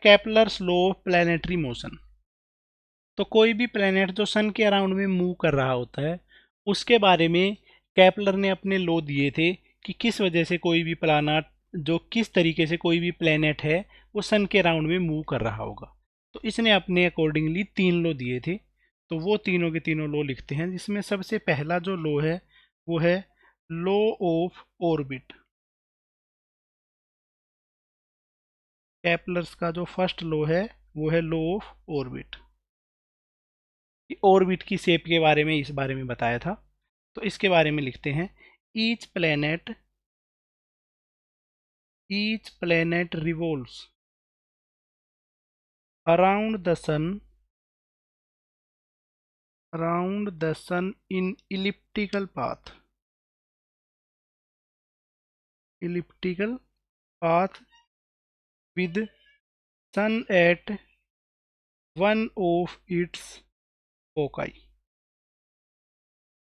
Kepler's law of planetary motion. तो कोई भी प्लैनेट जो सन के अराउंड में मूव कर रहा होता है उसके बारे में केपलर ने अपने लॉ दिए थे कि किस वजह से कोई भी प्लानट, जो किस तरीके से कोई भी प्लैनेट है वो सन के अराउंड में मूव कर रहा होगा। तो इसने अपने अकॉर्डिंगली 3 लॉ दिए थे। तो वो तीनों के तीनों लॉ लिखते हैं, जिसमें सबसे पहला जो लॉ है वो है लॉ ऑफ ऑर्बिट। केपलर्स का जो फर्स्ट लॉ है वो है लॉ ऑफ ऑर्बिट। ऑर्बिट की शेप के बारे में इस बारे में बताया था। तो इसके बारे में लिखते हैं, each planet revolves around the sun in elliptical path with sun at one of its foci।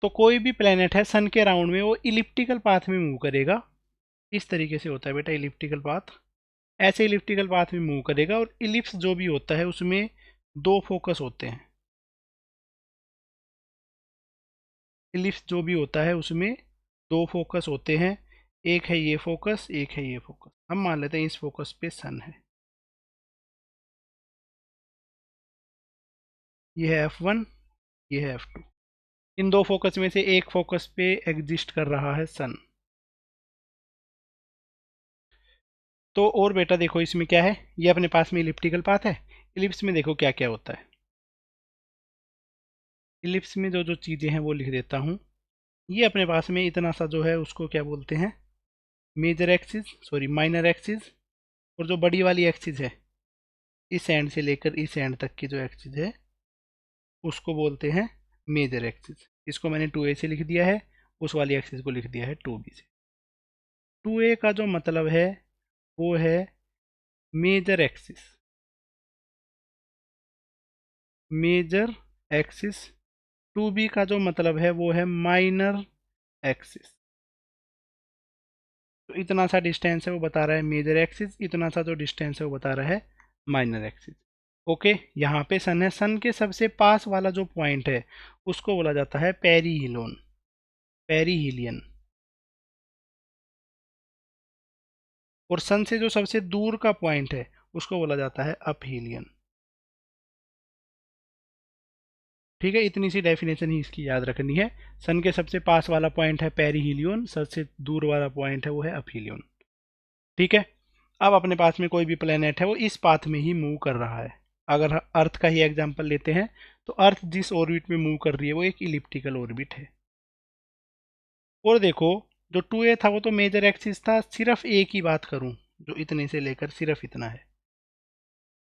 तो कोई भी प्लेनेट है सन के राउंड में वो इलिप्टिकल पाथ में मूव करेगा। इस तरीके से होता है बेटा इलिप्टिकल पाथ, ऐसे इलिप्टिकल पाथ में मूव करेगा। और इलिप्स जो भी होता है उसमें 2 फोकस होते हैं। इलिप्स जो भी होता है उसमें 2 फोकस होते हैं, एक है ये फोकस, एक है ये फोकस। हम मान लेते हैं इस फोकस पे सन है, ये है F1, ये है F2। इन 2 फोकस में से एक फोकस पे एग्जिस्ट कर रहा है सन। तो और बेटा देखो इसमें क्या है, ये अपने पास में इलिप्टिकल पाथ है। इलिप्स में देखो क्या क्या होता है। इलिप्स में जो जो चीज़ें हैं वो लिख देता हूँ। ये अपने पास में इतना सा जो है उसको क्या बोलते हैं, major axis, sorry minor axis. और जो बड़ी वाली एक्सिस है इस एंड से लेकर इस एंड तक की जो एक्सिस है उसको बोलते हैं मेजर एक्सिस। इसको मैंने 2a से लिख दिया है, उस वाली एक्सिस को लिख दिया है 2b से। 2a का जो मतलब है वो है major axis, major axis. 2b का जो मतलब है वो है माइनर एक्सिस। तो इतना सा डिस्टेंस है वो बता रहा है मेजर एक्सिस, इतना सा जो डिस्टेंस है वो बता रहा है माइनर एक्सिस। ओके, यहाँ पे सन है, सन के सबसे पास वाला जो पॉइंट है उसको बोला जाता है पेरीहिलोन, पेरीहिलियन। और सन से जो सबसे दूर का पॉइंट है उसको बोला जाता है अपहीलियन। ठीक है, इतनी सी डेफिनेशन ही इसकी याद रखनी है। सन के सबसे पास वाला पॉइंट है पेरीहिलियन, सबसे दूर वाला पॉइंट है वो है अपहीलियन। ठीक है, अब अपने पास में कोई भी प्लेनेट है वो इस पाथ में ही मूव कर रहा है। अगर अर्थ का ही एग्जांपल लेते हैं तो अर्थ जिस ऑर्बिट में मूव कर रही है वो एक इलिप्टिकल ऑर्बिट है। और देखो जो 2a था वो तो मेजर एक्सिस था, सिर्फ a की बात करूं जो इतने से लेकर सिर्फ इतना है,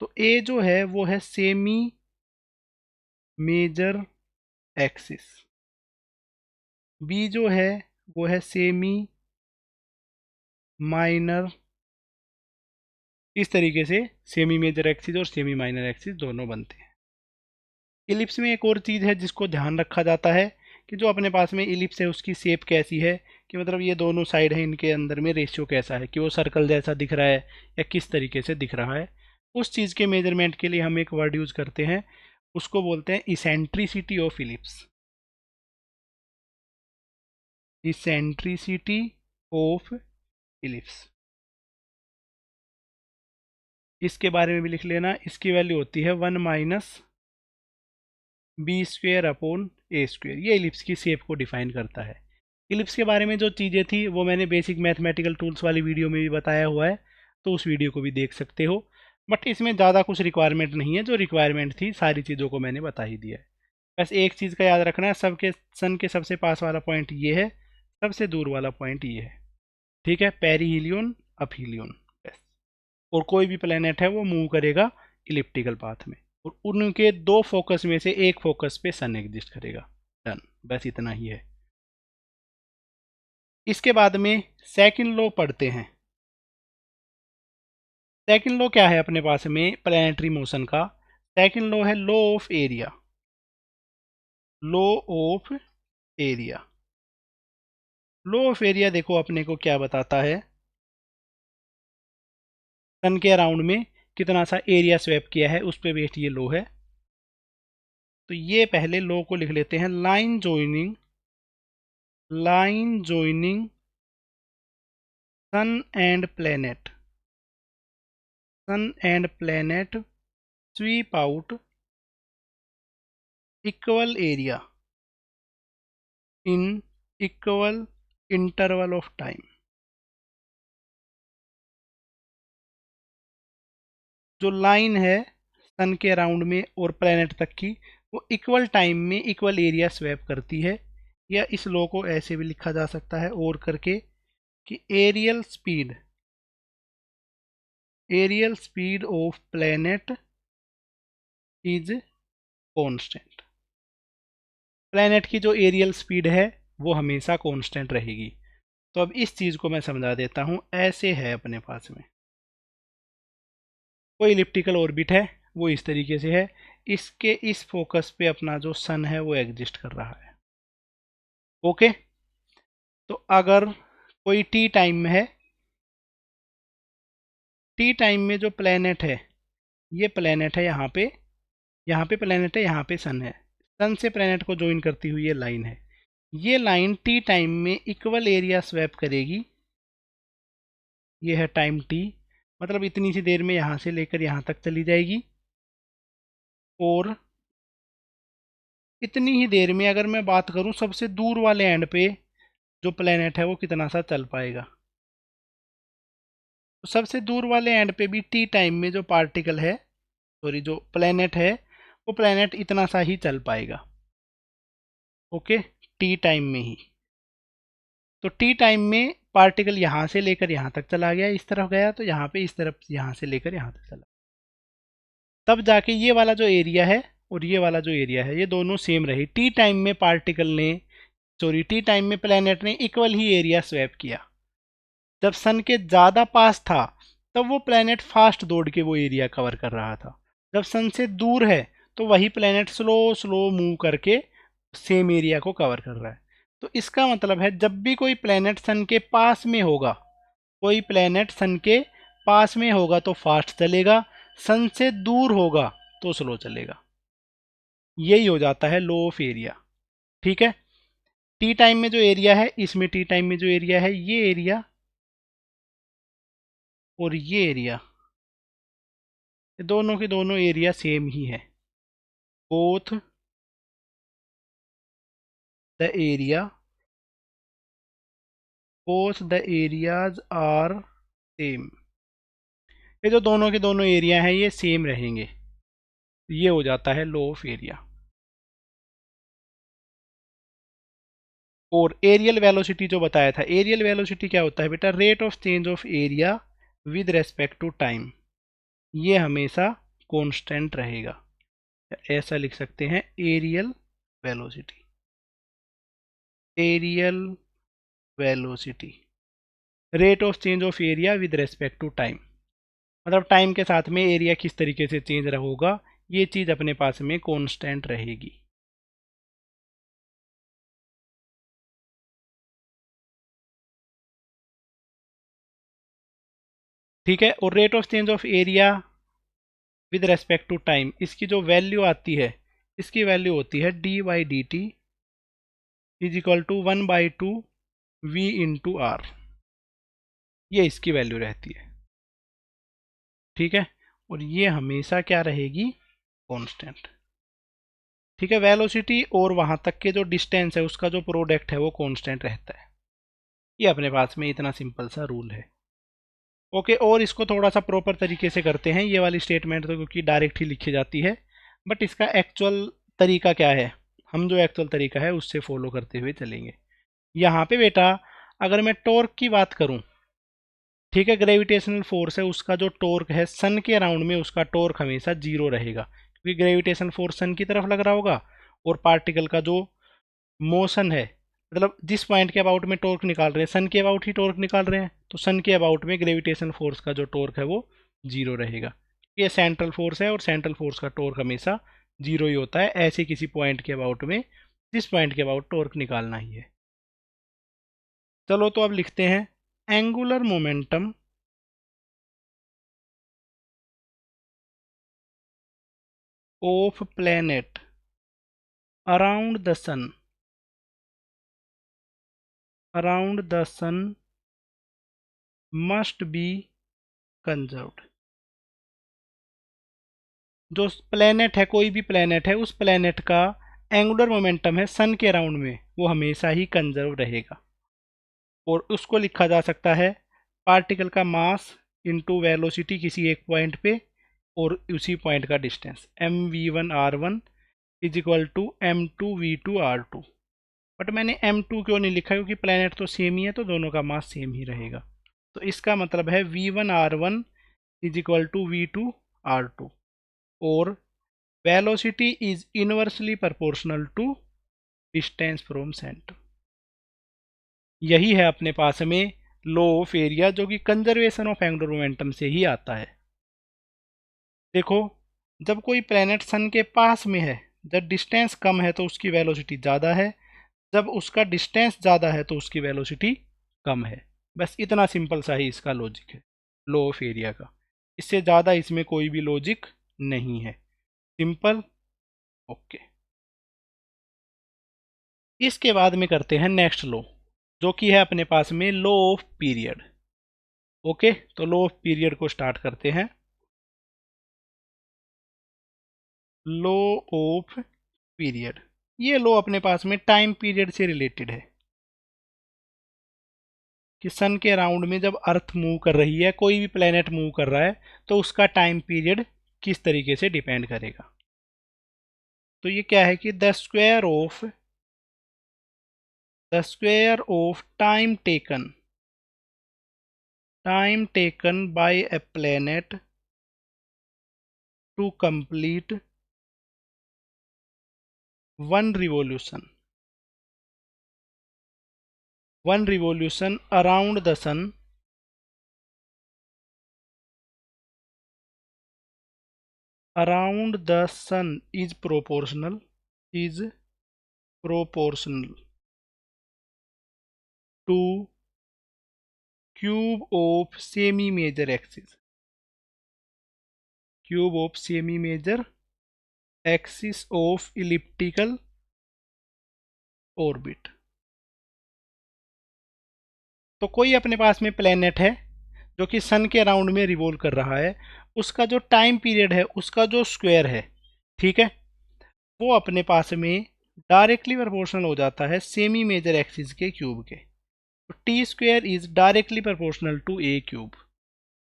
तो a जो है वो है सेमी मेजर एक्सिस, b जो है वो है सेमी माइनर। इस तरीके से सेमी मेजर एक्सिस और सेमी माइनर एक्सिस दोनों बनते हैं। इलिप्स में एक और चीज़ है जिसको ध्यान रखा जाता है कि जो अपने पास में इलिप्स है उसकी शेप कैसी है, कि मतलब ये दोनों साइड है इनके अंदर में रेशियो कैसा है, कि वो सर्कल जैसा दिख रहा है या किस तरीके से दिख रहा है। उस चीज़ के मेजरमेंट के लिए हम एक वर्ड यूज़ करते हैं, उसको बोलते हैं eccentricity of ellipse. Eccentricity of ellipse, इसके बारे में भी लिख लेना। इसकी वैल्यू होती है 1 माइनस बी स्क्वेयर अपॉन ए स्क्वेयर। ये इलिप्स की शेप को डिफाइन करता है। इलिप्स के बारे में जो चीज़ें थी वो मैंने बेसिक मैथमेटिकल टूल्स वाली वीडियो में भी बताया हुआ है, तो उस वीडियो को भी देख सकते हो। बट इसमें ज़्यादा कुछ रिक्वायरमेंट नहीं है, जो रिक्वायरमेंट थी सारी चीज़ों को मैंने बता ही दिया है। बस एक चीज़ का याद रखना है, सबके सन के सबसे पास वाला पॉइंट ये है, सबसे दूर वाला पॉइंट ये है। ठीक है, पेरीहिलियन अपहीलियन। बस, और कोई भी प्लेनेट है वो मूव करेगा इलिप्टिकल पाथ में, और उनके 2 फोकस में से एक फोकस पे सन एग्जिस्ट करेगा। डन, बस इतना ही है। इसके बाद में सेकंड लॉ पढ़ते हैं। सेकंड लॉ क्या है अपने पास में प्लैनेटरी मोशन का? सेकंड लॉ है law of area. Law of area, law of area देखो अपने को क्या बताता है सन के अराउंड में, कितना सा एरिया स्वैप किया है उस पे बेस्ड ये लो है। तो ये पहले लो को लिख लेते हैं, line joining sun and planet, sun and planet sweep out equal area in equal interval of time. जो लाइन है सन के अराउंड में और प्लेनेट तक की, वो इक्वल टाइम में इक्वल एरिया स्वैप करती है। या इस लॉ को ऐसे भी लिखा जा सकता है और करके कि areal speed of planet is constant. Planet की जो एरियल स्पीड है वो हमेशा कांस्टेंट रहेगी। तो अब इस चीज़ को मैं समझा देता हूँ। ऐसे है अपने पास में कोई इलिप्टिकल ऑर्बिट है, वो इस तरीके से है, इसके इस फोकस पे अपना जो सन है वो एग्जिस्ट कर रहा है। ओके, तो अगर कोई टी टाइम में है, टी टाइम में जो प्लेनेट है, ये प्लेनेट है यहाँ पे प्लेनेट है, यहाँ पे सन है, सन से प्लेनेट को ज्वाइन करती हुई ये लाइन है। ये लाइन टी टाइम में इक्वल एरिया स्वैप करेगी। ये है टाइम टी, मतलब इतनी सी देर में यहाँ से लेकर यहाँ तक चली जाएगी। और इतनी ही देर में अगर मैं बात करूँ सबसे दूर वाले एंड पे जो प्लेनेट है वो कितना सा चल पाएगा। तो सबसे दूर वाले एंड पे भी टी टाइम में जो पार्टिकल है, सॉरी जो प्लेनेट है, वो प्लेनेट इतना सा ही चल पाएगा। ओके, टी टाइम में ही। तो टी टाइम में पार्टिकल यहाँ से लेकर यहाँ तक चला गया, इस तरफ गया, तो यहाँ पे इस तरफ यहाँ से लेकर यहाँ तक चला, तब जाके ये वाला जो एरिया है और ये वाला जो एरिया है ये दोनों सेम रहे। टी टाइम में पार्टिकल ने, सॉरी टी टाइम में प्लेनेट ने इक्वल ही एरिया स्वैप किया। जब सन के ज़्यादा पास था तब वो प्लेनेट फास्ट दौड़ के वो एरिया कवर कर रहा था। जब सन से दूर है तो वही प्लेनेट स्लो स्लो मूव करके सेम एरिया को कवर कर रहा है। तो इसका मतलब है जब भी कोई प्लेनेट सन के पास में होगा, कोई प्लेनेट सन के पास में होगा तो फास्ट चलेगा, सन से दूर होगा तो स्लो चलेगा। यही हो जाता है लो ऑफ एरिया। ठीक है, टी टाइम में जो एरिया है, इसमें टी टाइम में जो एरिया है, ये एरिया और ये एरिया, दोनों के दोनों एरिया सेम ही है। Both the area both the areas are same. ये जो दोनों के दोनों एरिया हैं ये सेम रहेंगे। ये हो जाता है लो ऑफ एरिया। और एरियल वेलोसिटी जो बताया था, एरियल वेलोसिटी क्या होता है बेटा? Rate of change of area with respect to time. ये हमेशा कांस्टेंट रहेगा। ऐसा लिख सकते हैं, areal velocity, areal velocity, rate of change of area with respect to time, मतलब टाइम के साथ में एरिया किस तरीके से चेंज होगा, ये चीज़ अपने पास में कांस्टेंट रहेगी। ठीक है, और rate of change of area with respect to time, इसकी जो वैल्यू आती है, इसकी वैल्यू होती है d/dt is equal to 1/2 v/r। ये इसकी वैल्यू रहती है। ठीक है, और ये हमेशा क्या रहेगी? कांस्टेंट। ठीक है, वेलोसिटी और वहाँ तक के जो डिस्टेंस है उसका जो प्रोडक्ट है वो कांस्टेंट रहता है। ये अपने पास में इतना सिंपल सा रूल है। ओके, और इसको थोड़ा सा प्रॉपर तरीके से करते हैं। ये वाली स्टेटमेंट तो क्योंकि डायरेक्ट ही लिखी जाती है, बट इसका एक्चुअल तरीका क्या है, हम जो एक्चुअल तरीका है उससे फॉलो करते हुए चलेंगे। यहाँ पे बेटा अगर मैं टॉर्क की बात करूँ, ठीक है, ग्रेविटेशनल फोर्स है, उसका जो टॉर्क है सन के अराउंड में उसका टॉर्क हमेशा जीरो रहेगा, क्योंकि ग्रेविटेशन फोर्स सन की तरफ लग रहा होगा और पार्टिकल का जो मोशन है, मतलब जिस पॉइंट के अबाउट में टॉर्क निकाल रहे हैं, सन के अबाउट ही टॉर्क निकाल रहे हैं, तो सन के अबाउट में ग्रेविटेशन फोर्स का जो टॉर्क है वो जीरो रहेगा। ये सेंट्रल फोर्स है और सेंट्रल फोर्स का टॉर्क हमेशा जीरो ही होता है, ऐसे किसी पॉइंट के अबाउट में जिस पॉइंट के अबाउट टॉर्क निकालना ही है। चलो तो अब लिखते हैं angular momentum of planet around the sun must be conserved. जो प्लैनेट है, कोई भी प्लैनेट है, उस प्लैनेट का एंगुलर मोमेंटम है सन के अराउंड में, वो हमेशा ही कंजर्व रहेगा। और उसको लिखा जा सकता है पार्टिकल का मास इनटू वेलोसिटी किसी एक पॉइंट पे और उसी पॉइंट का distance, mv1r1 is equal to m2v2r2। But मैंने m2 क्यों नहीं लिखा, क्योंकि प्लैनेट तो सेम ही है, तो दोनों का मास सेम ही रहेगा। तो इसका मतलब है v1r1 is equal to v2r2 और velocity is inversely proportional to distance from centre. यही है अपने पास में लॉ ऑफ एरिया, जो कि कंजर्वेशन ऑफ एंगुलर मोमेंटम से ही आता है। देखो, जब कोई प्लैनेट सन के पास में है, जब डिस्टेंस कम है तो उसकी वेलोसिटी ज़्यादा है, जब उसका डिस्टेंस ज़्यादा है तो उसकी वेलोसिटी कम है। बस इतना सिंपल सा ही इसका लॉजिक है लॉ ऑफ एरिया का। इससे ज़्यादा इसमें कोई भी लॉजिक नहीं है। सिंपल। ओके, इसके बाद में करते हैं नेक्स्ट लॉ, जो कि है अपने पास में लॉ ऑफ पीरियड। ओके, तो लॉ ऑफ पीरियड को स्टार्ट करते हैं। लॉ ऑफ पीरियड, ये लॉ अपने पास में टाइम पीरियड से रिलेटेड है कि सन के अराउंड में जब अर्थ मूव कर रही है, कोई भी प्लेनेट मूव कर रहा है, तो उसका टाइम पीरियड किस तरीके से डिपेंड करेगा। तो ये क्या है कि the square of time taken by a planet to complete one revolution around the sun is proportional to cube of semi major axis of elliptical orbit। तो कोई अपने पास में प्लेनेट है जो कि सन के अराउंड में रिवॉल्व कर रहा है, उसका जो टाइम पीरियड है, उसका जो स्क्वायर है, ठीक है, वो अपने पास में डायरेक्टली प्रोपोर्शनल हो जाता है सेमी मेजर एक्सिस के क्यूब के। तो T square is directly proportional to a cube.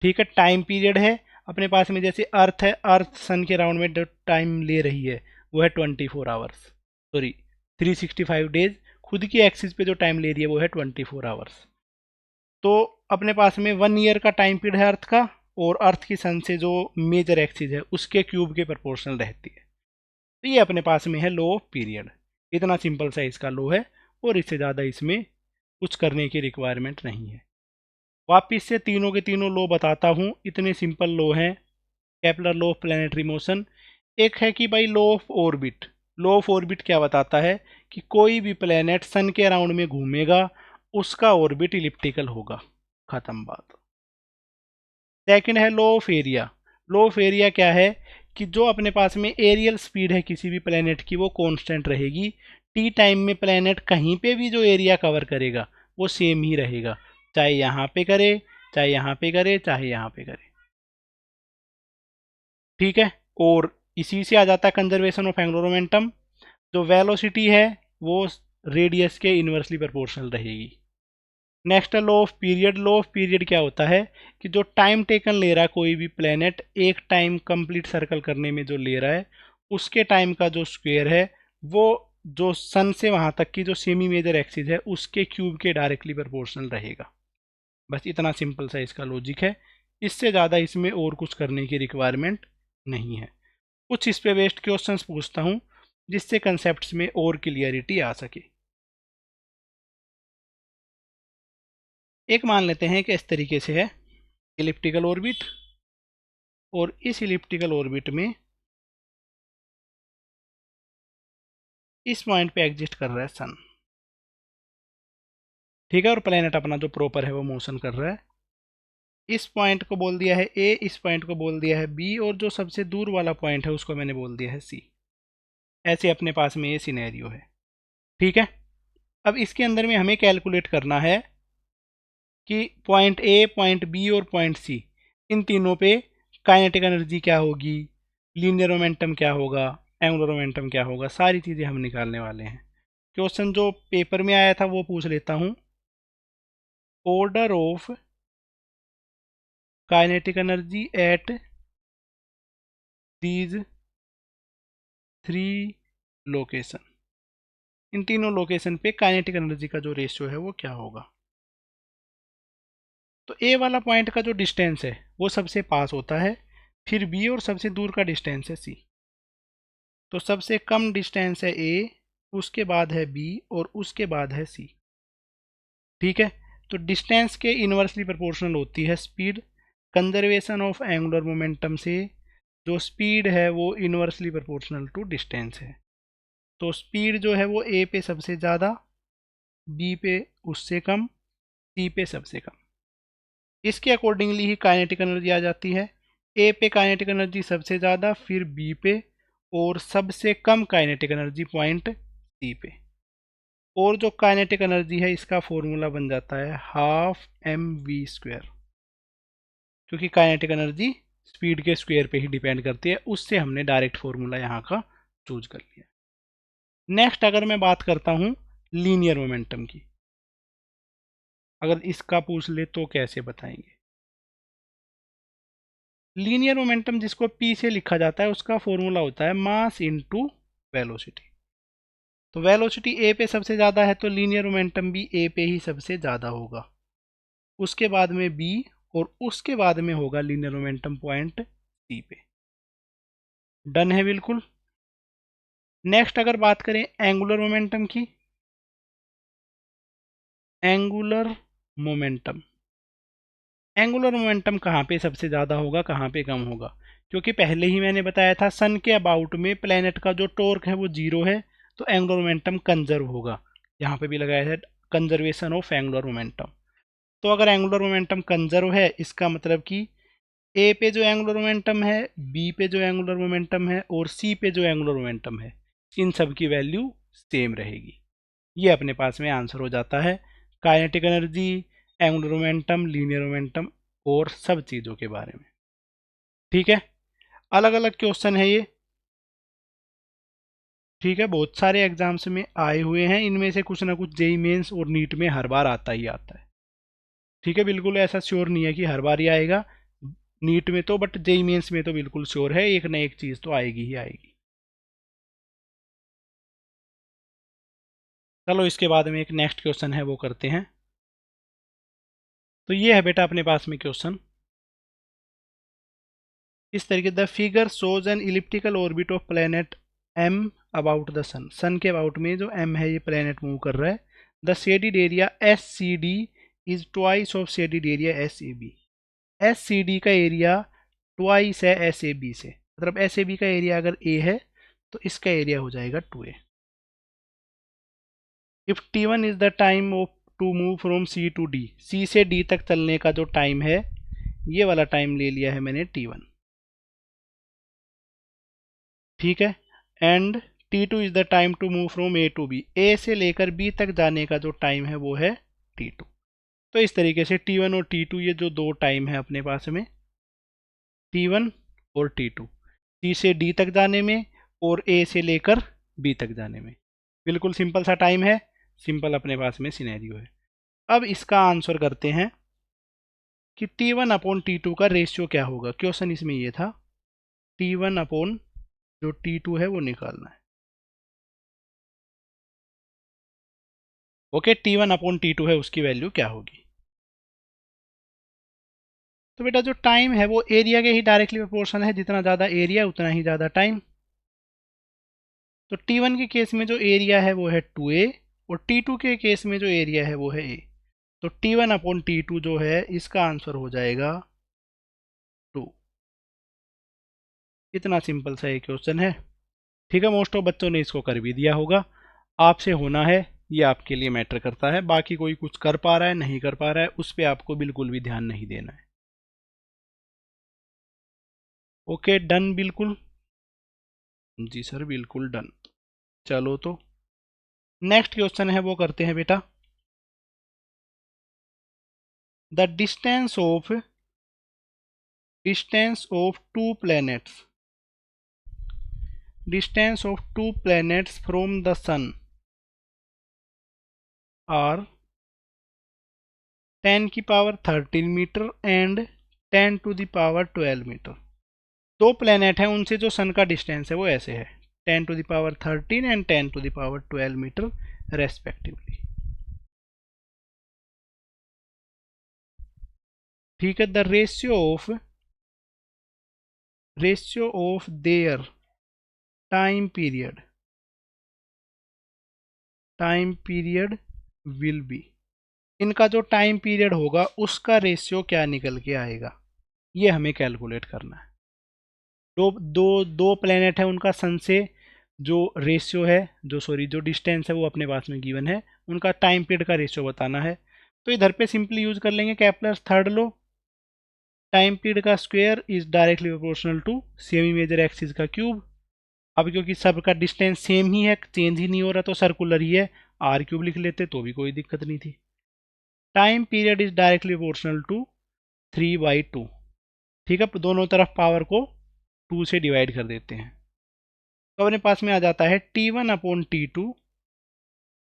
ठीक है, टाइम पीरियड है अपने पास में, जैसे अर्थ है, अर्थ सन के राउंड में जो टाइम ले रही है वो है 24 आवर्स, सॉरी 365 डेज। खुद की एक्सिस पे जो टाइम ले रही है वो है 24 आवर्स। तो अपने पास में 1 ईयर का टाइम पीरियड है अर्थ का, और अर्थ की सन से जो मेजर एक्सिस है उसके क्यूब के प्रोपोर्शनल रहती है। तो ये अपने पास में है लो ऑफ पीरियड। इतना सिंपल सा इसका लो है, और इससे ज़्यादा इसमें कुछ करने की रिक्वायरमेंट नहीं है। वापिस से तीनों के तीनों लो बताता हूँ, इतने सिंपल लो हैं। Kepler law of planetary motion. एक है कि भाई law of orbit. Law of orbit क्या बताता है कि कोई भी प्लैनेट सन के अराउंड में घूमेगा, उसका ऑर्बिट इलिप्टिकल होगा। खत्म बात। सेकंड है law of area. Law of area क्या है कि जो अपने पास में एरियल स्पीड है किसी भी प्लैनेट की, वो कांस्टेंट रहेगी। टी टाइम में प्लैनेट कहीं पे भी जो एरिया कवर करेगा वो सेम ही रहेगा, चाहे यहाँ पे करे, चाहे यहाँ पे करे, चाहे यहाँ पे करे। ठीक है, और इसी से आ जाता है कंजर्वेशन ऑफ एंगुलर मोमेंटम। जो वेलोसिटी है वो रेडियस के इन्वर्सली प्रोपोर्शनल रहेगी। नेक्स्ट है law of period. Law of period क्या होता है कि जो टाइम टेकन ले रहा है कोई भी प्लेनेट एक टाइम कंप्लीट सर्कल करने में जो ले रहा है, उसके टाइम का जो स्क्वायर है वो जो सन से वहाँ तक की जो सेमी मेजर एक्सिस है उसके क्यूब के डायरेक्टली प्रोपोर्शनल रहेगा। बस इतना सिंपल सा इसका लॉजिक है। इससे ज़्यादा इसमें और कुछ करने की रिक्वायरमेंट नहीं है। कुछ इस पे बेस्ड क्वेश्चंस पूछता हूँ जिससे कंसेप्ट्स में और क्लियरिटी आ सके। एक मान लेते हैं कि इस तरीके से है इलिप्टिकल ऑर्बिट, और इस इलिप्टिकल ऑर्बिट में इस पॉइंट पे एग्जिस्ट कर रहा है सन। ठीक है, और प्लेनेट अपना जो प्रॉपर है वो मोशन कर रहा है। इस पॉइंट को बोल दिया है ए, इस पॉइंट को बोल दिया है बी, और जो सबसे दूर वाला पॉइंट है उसको मैंने बोल दिया है सी। ऐसे अपने पास में ये सिनेरियो है। ठीक है, अब इसके अंदर में हमें कैलकुलेट करना है कि पॉइंट ए, पॉइंट बी और पॉइंट सी, इन तीनों पे काइनेटिक एनर्जी क्या होगी, लीनियर मोमेंटम क्या होगा, एंगुलर मोमेंटम क्या होगा, सारी चीज़ें हम निकालने वाले हैं। क्वेश्चन जो पेपर में आया था वो पूछ लेता हूँ। Order of kinetic energy at these 3 location, इन तीनों लोकेशन पे काइनेटिक एनर्जी का जो रेशियो है वो क्या होगा। तो ए वाला पॉइंट का जो डिस्टेंस है वो सबसे पास होता है, फिर बी और सबसे दूर का डिस्टेंस है सी। तो सबसे कम डिस्टेंस है ए, उसके बाद है बी और उसके बाद है सी। ठीक है, तो डिस्टेंस के इन्वर्सली प्रोपोर्शनल होती है speed. Conservation of angular momentum से जो स्पीड है वो इन्वर्सली प्रोपोर्शनल टू डिस्टेंस है। तो स्पीड जो है वो ए पे सबसे ज़्यादा, बी पे उससे कम, सी पे सबसे कम। इसके अकॉर्डिंगली ही काइनेटिक एनर्जी आ जाती है। ए पे काइनेटिक एनर्जी सबसे ज़्यादा, फिर बी पे, और सबसे कम काइनेटिक एनर्जी पॉइंट सी पे। और जो काइनेटिक एनर्जी है इसका फॉर्मूला बन जाता है ½ mv², क्योंकि काइनेटिक एनर्जी स्पीड के स्क्वायर पे ही डिपेंड करती है। उससे हमने डायरेक्ट फॉर्मूला यहाँ का चूज कर लिया। नेक्स्ट अगर मैं बात करता हूँ लीनियर मोमेंटम की, अगर इसका पूछ ले तो कैसे बताएंगे। लीनियर मोमेंटम जिसको P से लिखा जाता है उसका फॉर्मूला होता है मास इनटू वेलोसिटी। तो वेलोसिटी ए पे सबसे ज़्यादा है तो लीनियर मोमेंटम भी ए पे ही सबसे ज़्यादा होगा, उसके बाद में बी, और उसके बाद में होगा लीनियर मोमेंटम पॉइंट सी पे। डन है बिल्कुल। नेक्स्ट अगर बात करें एंगुलर मोमेंटम की, एंगुलर मोमेंटम, एंगुलर मोमेंटम कहाँ पे सबसे ज़्यादा होगा, कहाँ पे कम होगा, क्योंकि पहले ही मैंने बताया था सन के अबाउट में प्लेनेट का जो टॉर्क है वो 0 है, तो एंगुलर मोमेंटम कंजर्व होगा। यहाँ पे भी लगाया है कंजर्वेशन ऑफ एंगुलर मोमेंटम। तो अगर एंगुलर मोमेंटम कंजर्व है इसका मतलब कि ए पे जो एंगुलर मोमेंटम है, बी पे जो एंगुलर मोमेंटम है और सी पे जो एंगुलर मोमेंटम है, इन सब की वैल्यू सेम रहेगी। ये अपने पास में आंसर हो जाता है kinetic energy, angular momentum, linear momentum और सब चीज़ों के बारे में। ठीक है, अलग अलग क्वेश्चन है ये। ठीक है, बहुत सारे एग्जाम्स में आए हुए हैं, इनमें से कुछ ना कुछ जेई मेंस और नीट में हर बार आता ही आता है। ठीक है, बिल्कुल ऐसा श्योर नहीं है कि हर बार ही आएगा नीट में तो, बट जेई मेंस में तो बिल्कुल श्योर है एक ना एक चीज़ तो आएगी ही आएगी। चलो इसके बाद में एक नेक्स्ट क्वेश्चन है वो करते हैं। तो ये है बेटा अपने पास में क्वेश्चन इस तरीके, the figure shows an elliptical orbit of planet M about the sun. Sun के अबाउट में जो एम है ये प्लेनेट मूव कर रहा है। The shaded area S C D is twice of shaded area S A B. S C D का area twice है एस ए बी से, मतलब एस ए बी का एरिया अगर ए है तो इसका एरिया हो जाएगा 2a। If t1 is the time of to move from C to D, C से डी तक चलने का जो टाइम है, ये वाला टाइम ले लिया है मैंने t1। ठीक है, and t2 is the time to move from A to B, A से लेकर बी तक जाने का जो टाइम है वो है t2। तो इस तरीके से t1 और t2 ये जो दो टाइम है अपने पास में, t1 और t2, सी से डी तक जाने में और ए से लेकर बी तक जाने में, बिल्कुल सिंपल सा टाइम है, सिंपल अपने पास में सिनेरियो है। अब इसका आंसर करते हैं कि t1 अपॉन t2 का रेशियो क्या होगा। क्वेश्चन इसमें ये था t1 अपॉन जो t2 है वो निकालना है। ओके, t1 अपॉन t2 है उसकी वैल्यू क्या होगी। तो बेटा जो टाइम है वो एरिया के ही डायरेक्टली प्रोपोर्शनल है, जितना ज़्यादा एरिया उतना ही ज़्यादा टाइम। तो t1 के केस में जो एरिया है वो है 2a, और t2 के केस में जो एरिया है वो है a। तो t1 अपॉन t2 जो है इसका आंसर हो जाएगा 2। इतना सिंपल सा ये क्वेश्चन है। ठीक है, मोस्ट ऑफ बच्चों ने इसको कर भी दिया होगा। आपसे होना है ये आपके लिए मैटर करता है, बाकी कोई कुछ कर पा रहा है नहीं कर पा रहा है उस पर आपको बिल्कुल भी ध्यान नहीं देना है। ओके डन, बिल्कुल जी सर, बिल्कुल डन। चलो तो नेक्स्ट क्वेश्चन है वो करते हैं बेटा। The distance of two planets from the sun are 10 की power 13 metre and 10 to the power 12 metre. दो प्लैनेट हैं, उनसे जो सन का डिस्टेंस है वो ऐसे है, 10 to the power 13 and 10 to the power 12 metre respectively. ठीक है। The ratio of their time period will be, इनका जो टाइम पीरियड होगा उसका रेशियो क्या निकल के आएगा, ये हमें कैलकुलेट करना है। दो दो दो प्लेनेट है, उनका सन से जो रेशियो है, जो डिस्टेंस है वो अपने पास में गिवन है, उनका टाइम पीरियड का रेशियो बताना है। तो इधर पे सिंपली यूज कर लेंगे Kepler's third law, time period का square is directly proportional to semi major axis का क्यूब। अब क्योंकि सबका डिस्टेंस सेम ही है, चेंज ही नहीं हो रहा, तो सर्कुलर ही है, आर क्यूब लिख लेते तो भी कोई दिक्कत नहीं थी। Time period is directly proportional to 3/2। ठीक है, दोनों तरफ पावर को 2 से डिवाइड कर देते हैं, तो अपने पास में आ जाता है T1/T2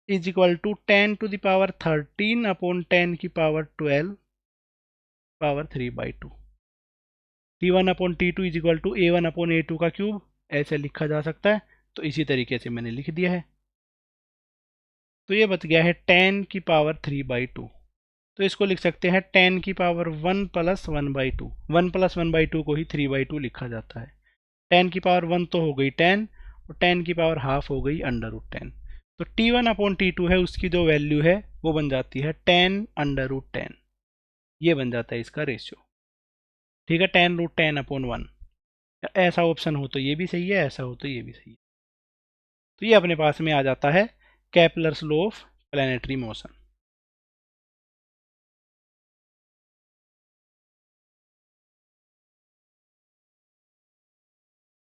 is equal to 10 to the power 13/10 की power 12 power 3/2। T1/T2 is equal to A1/A2 का क्यूब, ऐसे लिखा जा सकता है, तो इसी तरीके से मैंने लिख दिया है। तो ये बच गया है 10 की पावर 3/2। तो इसको लिख सकते हैं 10 की पावर 1 प्लस 1/2। 1 प्लस 1/2 को ही 3/2 लिखा जाता है। 10 की पावर 1 तो हो गई 10, और 10 की पावर हाफ हो गई √10। तो T1/T2 है, उसकी जो वैल्यू है वो बन जाती है 10√10। ये बन जाता है इसका रेशियो। ठीक है, 10√10/1। ऐसा ऑप्शन हो तो ये भी सही है, ऐसा हो तो ये भी सही है। तो ये अपने पास में आ जाता है Kepler's law of planetary motion.